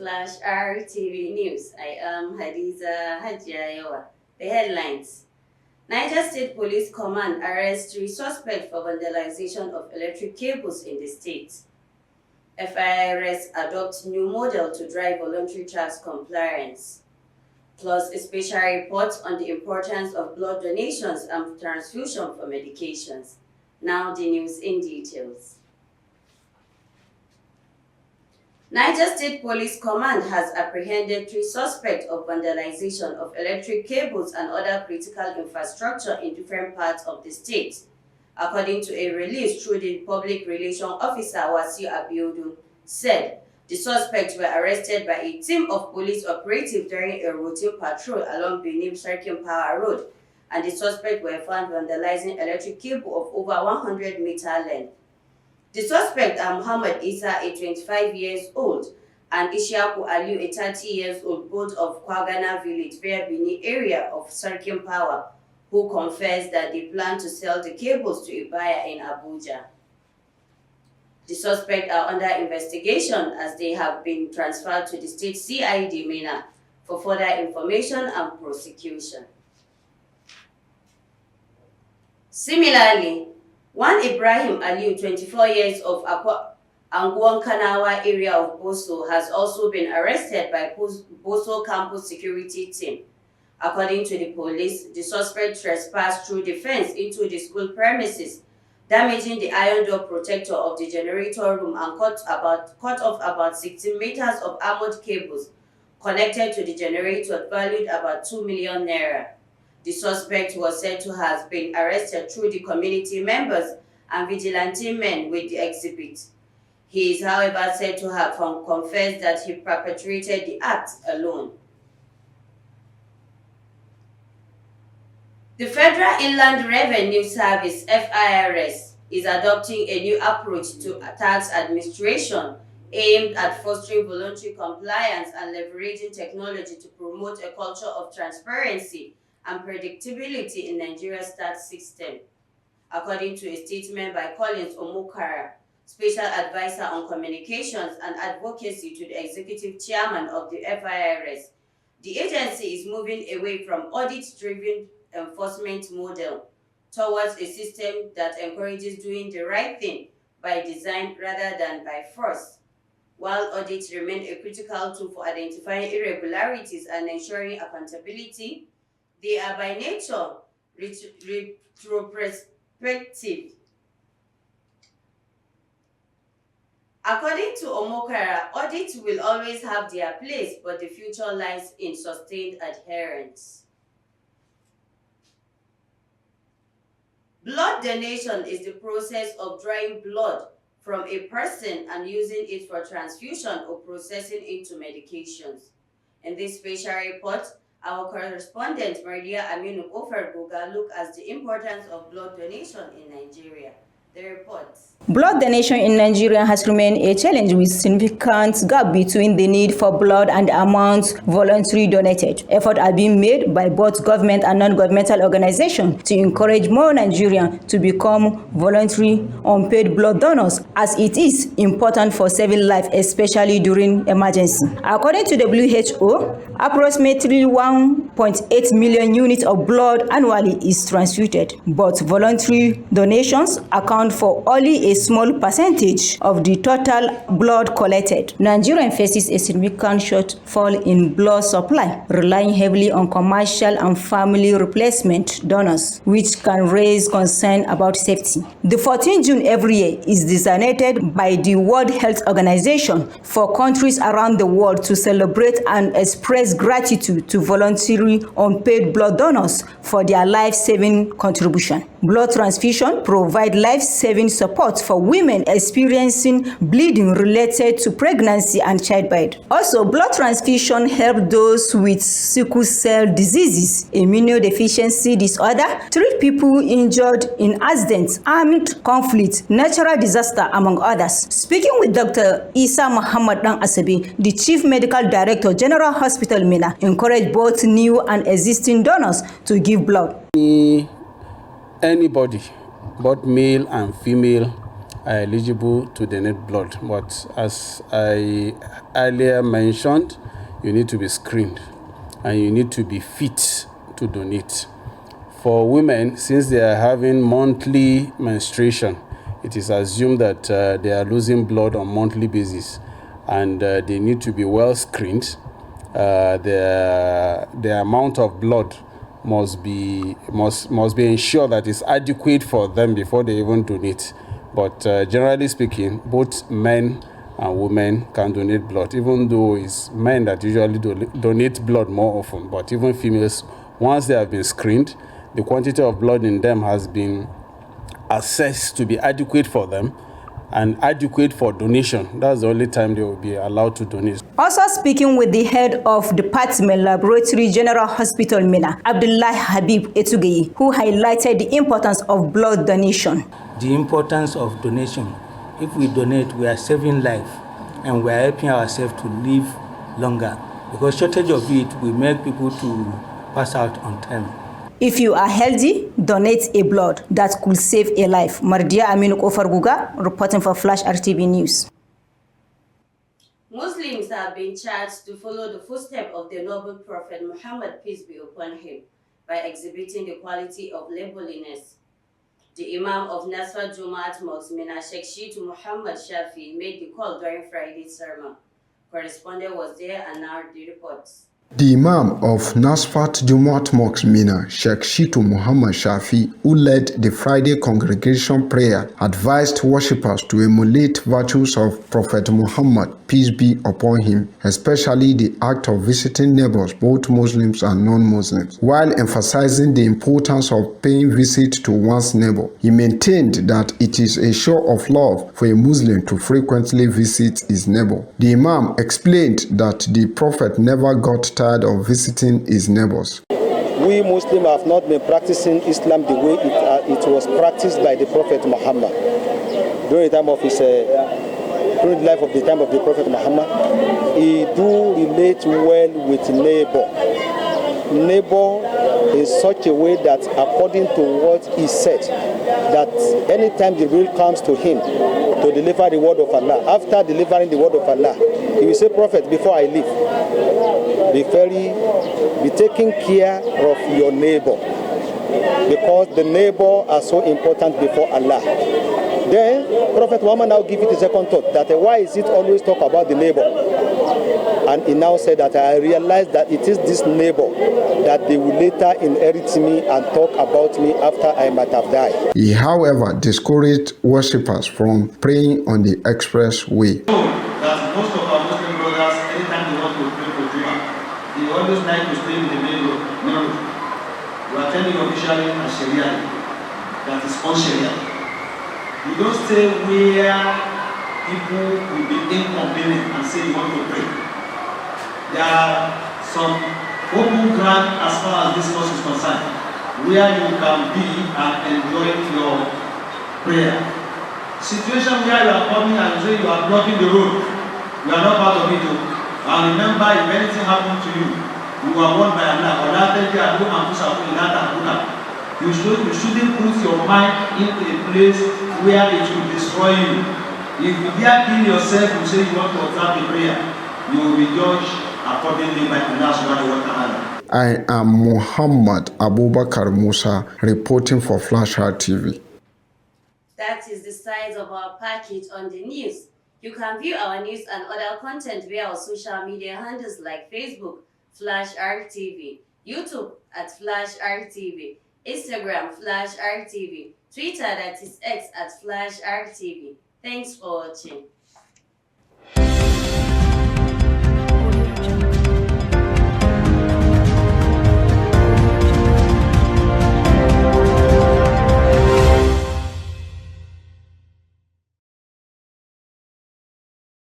Flash RTV News. I am Hadiza Hajiayawa. The headlines. Niger State Police Command arrests 3 suspects for vandalization of electric cables in the state. FIRS adopts new model to drive voluntary tax compliance. Plus a special report on the importance of blood donations and transfusion for medications. Now the news in details. Niger State Police Command has apprehended 3 suspects of vandalization of electric cables and other critical infrastructure in different parts of the state. According to a release through the Public Relations Officer Wasiu Abiodun said, the suspects were arrested by a team of police operatives during a routine patrol along Benin Sarkin Power Road, and the suspects were found vandalizing electric cable of over 100 meter length. The suspects are Muhammad Isa, a 25 years old, and Ishaku Aliu, a 30 years old, both of Kwagana village, Fair Bini area of Sarkin Power, who confessed that they plan to sell the cables to a buyer in Abuja. The suspects are under investigation as they have been transferred to the state CID Mina for further information and prosecution. Similarly, one Ibrahim Aliu, 24 years of Anguan Kanawa area of Boso, has also been arrested by Boso campus security team. According to the police, the suspect trespassed through the fence into the school premises, damaging the iron door protector of the generator room and cut off about 16 meters of armored cables connected to the generator valued about 2 million naira. The suspect was said to have been arrested through the community members and vigilante men with the exhibit. He is, however, said to have confessed that he perpetrated the act alone. The Federal Inland Revenue Service, FIRS, is adopting a new approach to tax administration aimed at fostering voluntary compliance and leveraging technology to promote a culture of transparency and predictability in Nigeria's tax system. According to a statement by Collins Omokara, Special Advisor on Communications and Advocacy to the Executive Chairman of the FIRS, the agency is moving away from audit-driven enforcement model towards a system that encourages doing the right thing by design rather than by force. While audits remain a critical tool for identifying irregularities and ensuring accountability, they are by nature retrospective. According to Omokara, audits will always have their place, but the future lies in sustained adherence. Blood donation is the process of drawing blood from a person and using it for transfusion or processing into medications. In this special report, our correspondent Maria Aminu Ofergoga looked at the importance of blood donation in Nigeria. The report. Blood donation in Nigeria has remained a challenge with significant gap between the need for blood and the amounts voluntarily donated. Efforts are being made by both government and non-governmental organizations to encourage more Nigerians to become voluntary unpaid blood donors, as it is important for saving life, especially during emergency. According to WHO, approximately 1.8 million units of blood annually is transfused, but voluntary donations account for only a small percentage of the total blood collected. Nigeria faces a significant shortfall in blood supply, relying heavily on commercial and family replacement donors, which can raise concern about safety. The 14th June every year is designated by the World Health Organization for countries around the world to celebrate and express gratitude to voluntary unpaid blood donors for their life-saving contribution. Blood transfusion provides life-saving support for women experiencing bleeding related to pregnancy and childbirth. Also, blood transfusion helps those with sickle cell diseases, immunodeficiency disorder, treat people injured in accidents, armed conflict, natural disaster, among others. Speaking with Dr. Isa Muhammad Dan Asabi, the Chief Medical Director, General Hospital Mina, encouraged both new and existing donors to give blood. Anybody, both male and female, are eligible to donate blood. But as I earlier mentioned, you need to be screened and you need to be fit to donate. For women, since they are having monthly menstruation, it is assumed that they are losing blood on monthly basis, and they need to be well screened. The amount of blood must be ensured that it's adequate for them before they even donate. But generally speaking, both men and women can donate blood, even though it's men that usually donate blood more often. But even females, once they have been screened, the quantity of blood in them has been assessed to be adequate for them and adequate for donation. That's the only time they will be allowed to donate. Also speaking with the head of Department Laboratory General Hospital Minna, Abdullah Habib Etugeyi, who highlighted the importance of blood donation. The importance of donation. If we donate, we are saving life and we are helping ourselves to live longer, because shortage of it will make people to pass out on time. If you are healthy, donate a blood that could save a life. Mardia Aminu Kofarguga, reporting for Flash RTV News. Muslims have been charged to follow the footsteps of the noble Prophet Muhammad, peace be upon him, by exhibiting the quality of laborliness. The Imam of Nasfat Jumaat Mosque, Minna, Sheikh Shitu Muhammad Shafi, made the call during Friday's sermon. Correspondent was there and narrated the reports. The Imam of Nasfat Jumaat Mosque Minna, Sheikh Shitu Muhammad Shafi, who led the Friday congregation prayer, advised worshippers to emulate virtues of Prophet Muhammad, peace be upon him, especially the act of visiting neighbors, both Muslims and non-Muslims. While emphasizing the importance of paying visit to one's neighbor, he maintained that it is a show of love for a Muslim to frequently visit his neighbor. The Imam explained that the Prophet never got tired of visiting his neighbors. We Muslims have not been practicing Islam the way it was practiced by the Prophet Muhammad. During the time of during the life of the Prophet Muhammad, he do relate well with neighbor in such a way that, according to what he said, that anytime Jibril comes to him to deliver the word of Allah, after delivering the word of Allah, he will say, Prophet, before I leave, be taking care of your neighbor, because the neighbor are so important before Allah. Then Prophet Muhammad now give it a second thought, that why is it always talk about the neighbor? And he now said that I realized that it is this neighbor that they will later inherit me and talk about me after I might have died. He, however, discouraged worshippers from praying on the expressway. That most of our Muslim brothers, anytime they want to pray for Juma, they always like to stay in the middle. No, we are telling officially and Sharia, that is un-Sharia. You don't stay where people will be inconvenient and say you want to pray. There are some open ground as far as this mosque is concerned, where you can be and enjoy your prayer. Situation where you are coming and say you are blocking the road, you are not part of it. And remember, if anything happens to you, you are warned by Allah. You shouldn't put your mind in a place where it will destroy you. If you dare kill yourself, you say you want to observe the prayer, you will be judged accordingly by Allah subhanahu wa ta'ala. I am Muhammad Abubakar Musa, reporting for Flash RTV. That is the size of our package on the news. You can view our news and other content via our social media handles like Facebook, Flash RTV, YouTube at Flash RTV, Instagram, Flash RTV, Twitter, that is X at Flash RTV. Thanks for watching.